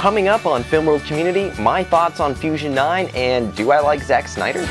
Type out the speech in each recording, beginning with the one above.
Coming up on Film World Community, my thoughts on Fusion 9 and do I like Zack Snyder?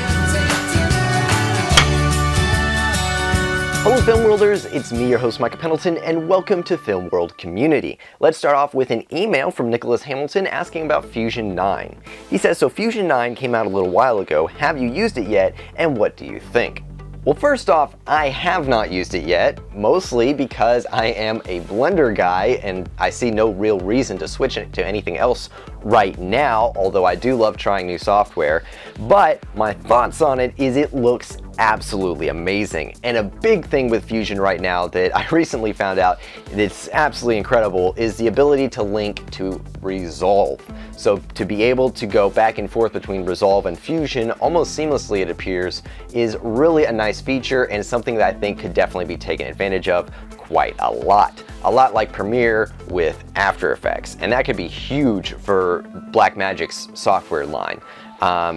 Hello Film Worlders, it's me, your host Micah Pendleton, and welcome to Film World Community. Let's start off with an email from Nicholas Hamilton asking about Fusion 9. He says, so Fusion 9 came out a little while ago, have you used it yet, and what do you think? Well, first off, I have not used it yet, mostly because I am a Blender guy and I see no real reason to switch it to anything else right now, although I do love trying new software. But my thoughts on it is it looks absolutely amazing. And a big thing with Fusion right now that I recently found out that's absolutely incredible is the ability to link to Resolve. So to be able to go back and forth between Resolve and Fusion almost seamlessly, it appears, is really a nice feature and something that I think could definitely be taken advantage of quite a lot. A lot like Premiere with After Effects, and that could be huge for Blackmagic's software line.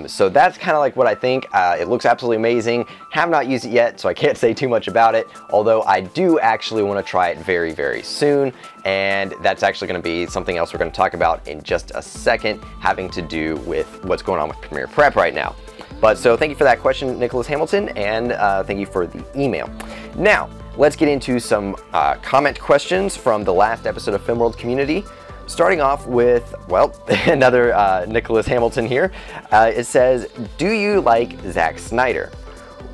So that's kind of like what I think. It looks absolutely amazing. Have not used it yet, so I can't say too much about it, although I do actually want to try it very, very soon, and that's actually going to be something else we're going to talk about in just a second, having to do with what's going on with Premiere Prep right now. But so thank you for that question, Nicholas Hamilton, and thank you for the email. Now, let's get into some comment questions from the last episode of Film World Community. Starting off with, well, another Nicholas Hamilton here. It says, do you like Zack Snyder?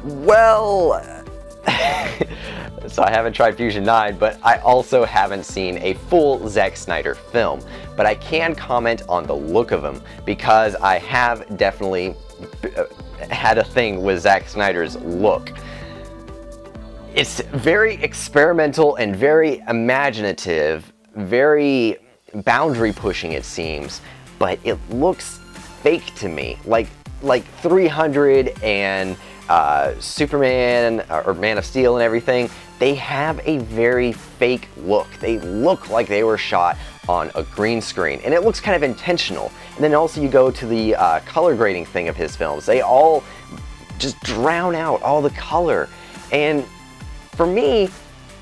Well, so I haven't tried Fusion 9, but I also haven't seen a full Zack Snyder film. But I can comment on the look of him because I have definitely had a thing with Zack Snyder's look. It's very experimental and very imaginative, very boundary pushing it seems, but it looks fake to me. Like 300 and Superman or Man of Steel and everything, they have a very fake look. They look like they were shot on a green screen, and it looks kind of intentional. And then also you go to the color grading thing of his films. They all just drown out all the color, and for me,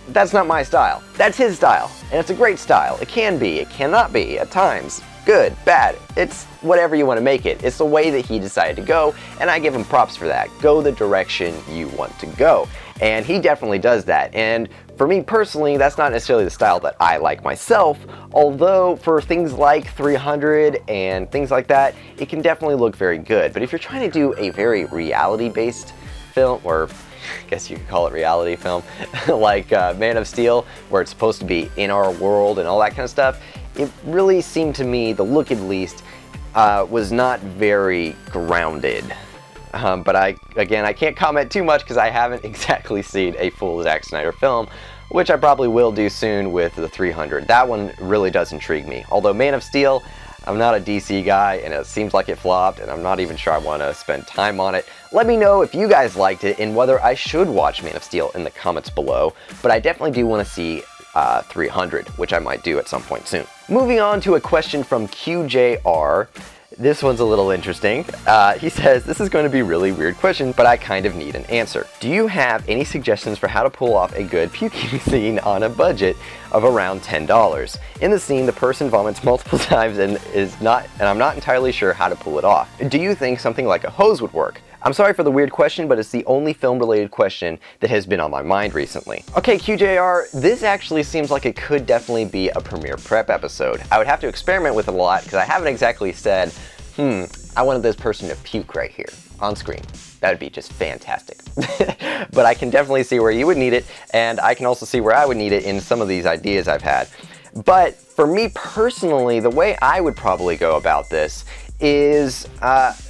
that's not my style. That's his style, and it's a great style. It can be, it cannot be, at times. Good, bad, it's whatever you want to make it. It's the way that he decided to go, and I give him props for that. Go the direction you want to go. And he definitely does that. And for me personally, that's not necessarily the style that I like myself, although for things like 300 and things like that, it can definitely look very good. But if you're trying to do a very reality-based film, or I guess you could call it reality film, like Man of Steel, where it's supposed to be in our world and all that kind of stuff, it really seemed to me, the look at least, was not very grounded. But again, I can't comment too much because I haven't exactly seen a full Zack Snyder film, which I probably will do soon with the 300. That one really does intrigue me. Although Man of Steel, I'm not a DC guy, and it seems like it flopped, and I'm not even sure I want to spend time on it. Let me know if you guys liked it and whether I should watch Man of Steel in the comments below, but I definitely do want to see 300, which I might do at some point soon. Moving on to a question from QJR. This one's a little interesting. He says, this is going to be a really weird question, but I kind of need an answer. Do you have any suggestions for how to pull off a good puking scene on a budget of around $10? In the scene, the person vomits multiple times and I'm not entirely sure how to pull it off. Do you think something like a hose would work? I'm sorry for the weird question, but it's the only film-related question that has been on my mind recently. Okay, QJR, this actually seems like it could definitely be a Premiere Prep episode. I would have to experiment with it a lot because I haven't exactly said, I wanted this person to puke right here on screen. That would be just fantastic. But I can definitely see where you would need it, and I can also see where I would need it in some of these ideas I've had. But for me personally, the way I would probably go about this is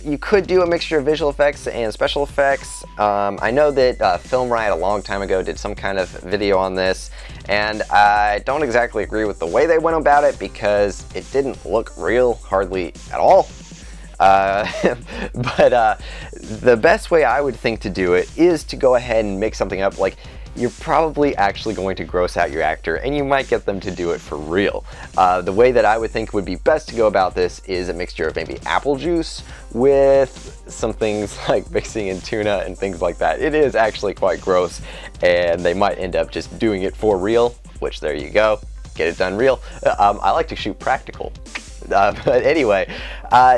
you could do a mixture of visual effects and special effects. I know that Film Riot a long time ago did some kind of video on this, and I don't exactly agree with the way they went about it because it didn't look real hardly at all. But the best way I would think to do it is to go ahead and mix something up. Like, you're probably actually going to gross out your actor, and you might get them to do it for real. The way that I would think would be best to go about this is a mixture of maybe apple juice with some things like mixing in tuna and things like that. It is actually quite gross, and they might end up just doing it for real, which there you go. Get it done real. I like to shoot practical. But anyway,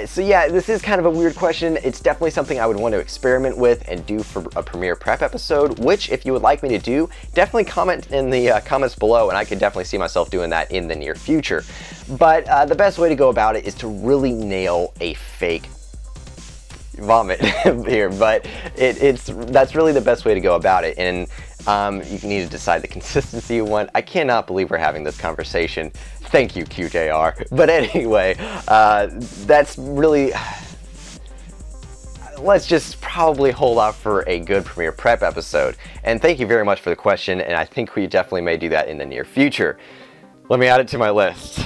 so yeah, this is kind of a weird question. It's definitely something I would want to experiment with and do for a premiere prep episode, which if you would like me to do, definitely comment in the comments below, and I could definitely see myself doing that in the near future. But the best way to go about it is to really nail a fake vomit here, but that's really the best way to go about it. And you need to decide the consistency you want. I cannot believe we're having this conversation. Thank you, QJR. But anyway, that's really... Let's just probably hold off for a good premiere prep episode. And thank you very much for the question, and I think we definitely may do that in the near future. Let me add it to my list.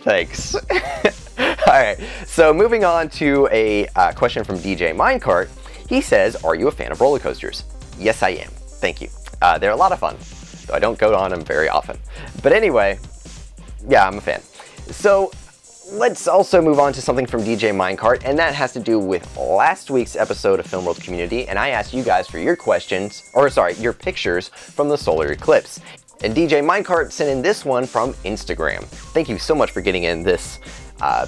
Thanks. Alright, so moving on to a question from DJ Minecart. He says, are you a fan of roller coasters? Yes, I am. Thank you. They're a lot of fun, though I don't go on them very often. But anyway, yeah, I'm a fan. So let's also move on to something from DJ Minecart, and that has to do with last week's episode of Film World Community, and I asked you guys for your questions, or sorry, your pictures from the solar eclipse. And DJ Minecart sent in this one from Instagram. Thank you so much for getting in this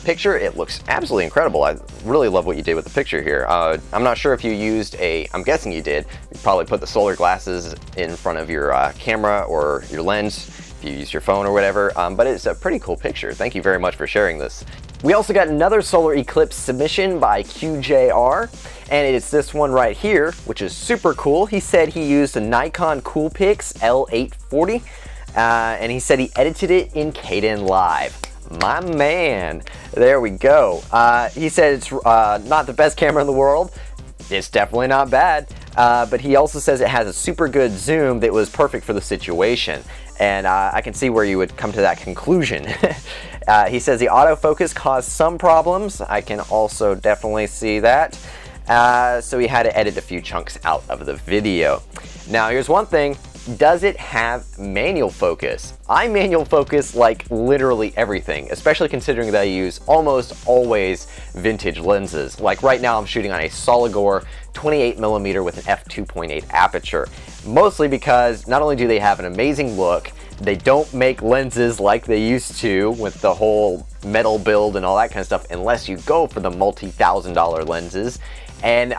picture. It looks absolutely incredible. I really love what you did with the picture here. I'm not sure if you used I'm guessing you did. You probably put the solar glasses in front of your camera or your lens if you use your phone or whatever, but it's a pretty cool picture. Thank you very much for sharing this. We also got another solar eclipse submission by QJR, and it's this one right here, which is super cool. He said he used a Nikon Coolpix L840, and he said he edited it in Kdenlive. My man, there we go. He said it's not the best camera in the world. It's definitely not bad, but he also says it has a super good zoom that was perfect for the situation. And I can see where you would come to that conclusion. He says the autofocus caused some problems. I can also definitely see that. So he had to edit a few chunks out of the video. Now here's one thing. Does it have manual focus? I manual focus like literally everything, especially considering that I use almost always vintage lenses. Like right now I'm shooting on a Solidgore 28mm with an f2.8 aperture. Mostly because not only do they have an amazing look, they don't make lenses like they used to with the whole metal build and all that kind of stuff unless you go for the multi-$1,000 lenses. And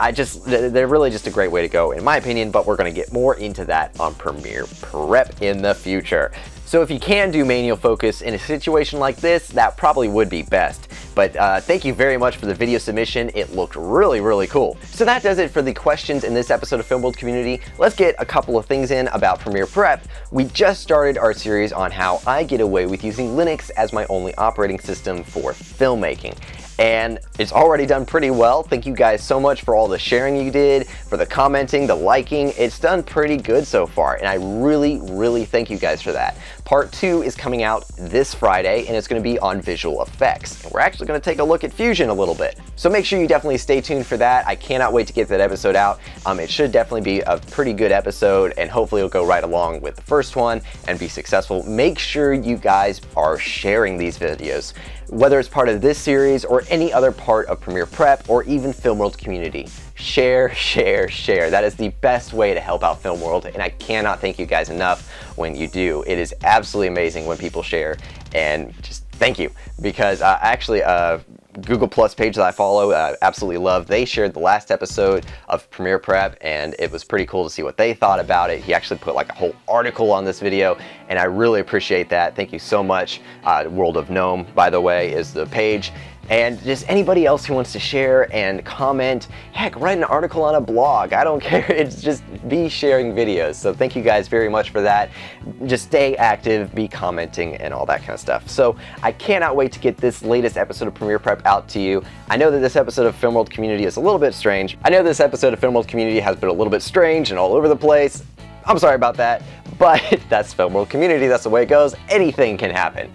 they're really just a great way to go in my opinion, but we're going to get more into that on premiere prep in the future. So if you can do manual focus in a situation like this, that probably would be best. But thank you very much for the video submission. It looked really, really cool. So that does it for the questions in this episode of Film World Community. Let's get a couple of things in about premiere prep. We just started our series on how I get away with using Linux as my only operating system for filmmaking. And it's already done pretty well. Thank you guys so much for all the sharing you did, for the commenting, the liking. It's done pretty good so far, and I really, really thank you guys for that. Part 2 is coming out this Friday, and it's going to be on visual effects. And we're actually going to take a look at Fusion a little bit. So make sure you definitely stay tuned for that. I cannot wait to get that episode out. It should definitely be a pretty good episode, and hopefully it'll go right along with the first one and be successful. Make sure you guys are sharing these videos, whether it's part of this series or any other part of premiere prep or even Film World Community. Share, share, share. That is the best way to help out Film World, and I cannot thank you guys enough when you do. It is absolutely amazing when people share, and just thank you, because actually Google Plus page that I follow, absolutely love. They shared the last episode of premiere prep, and it was pretty cool to see what they thought about it. He actually put like a whole article on this video, and I really appreciate that. Thank you so much. World of Gnome, by the way, is the page. And just anybody else who wants to share and comment, heck, write an article on a blog. I don't care. It's just be sharing videos. So thank you guys very much for that. Just stay active, be commenting, and all that kind of stuff. So I cannot wait to get this latest episode of Premiere Prep out to you. I know that this episode of Film World Community is a little bit strange. I know this episode of Film World Community has been a little bit strange and all over the place. I'm sorry about that, but that's Film World Community. That's the way it goes. Anything can happen.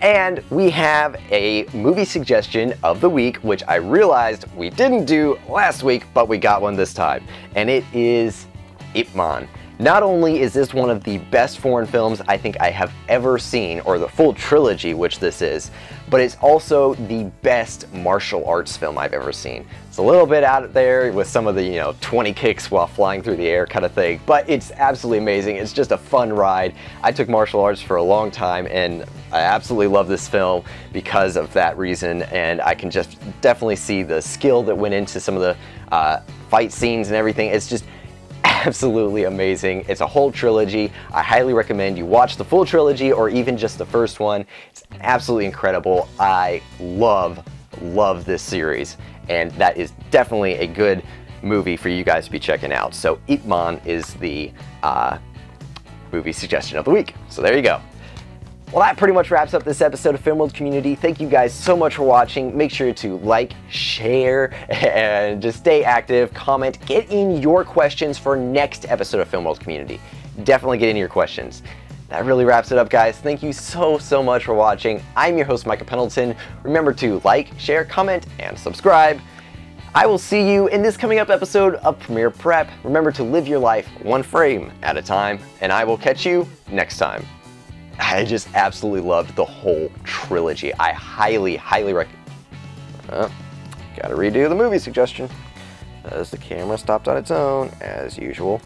And we have a movie suggestion of the week, which I realized we didn't do last week, but we got one this time. And it is Ip Man. Not only is this one of the best foreign films I think I have ever seen, or the full trilogy, which this is, but it's also the best martial arts film I've ever seen. It's a little bit out there with some of the, 20 kicks while flying through the air kind of thing, but it's absolutely amazing. It's just a fun ride. I took martial arts for a long time, and I absolutely love this film because of that reason, and I can just definitely see the skill that went into some of the fight scenes and everything. It's just absolutely amazing. It's a whole trilogy. I highly recommend you watch the full trilogy or even just the first one. It's absolutely incredible. I love this series, and that is definitely a good movie for you guys to be checking out. So Ip Man is the movie suggestion of the week. So there you go. Well, that pretty much wraps up this episode of Film World Community. Thank you guys so much for watching. Make sure to like, share, and just stay active, comment, get in your questions for next episode of Film World Community. Definitely get in your questions. That really wraps it up, guys. Thank you so much for watching. I'm your host, Micah Pendleton. Remember to like, share, comment, and subscribe. I will see you in this coming up episode of Premiere Prep. Remember to live your life one frame at a time, and I will catch you next time. I just absolutely loved the whole trilogy. I highly recommend. Gotta redo the movie suggestion as the camera stopped on its own, as usual.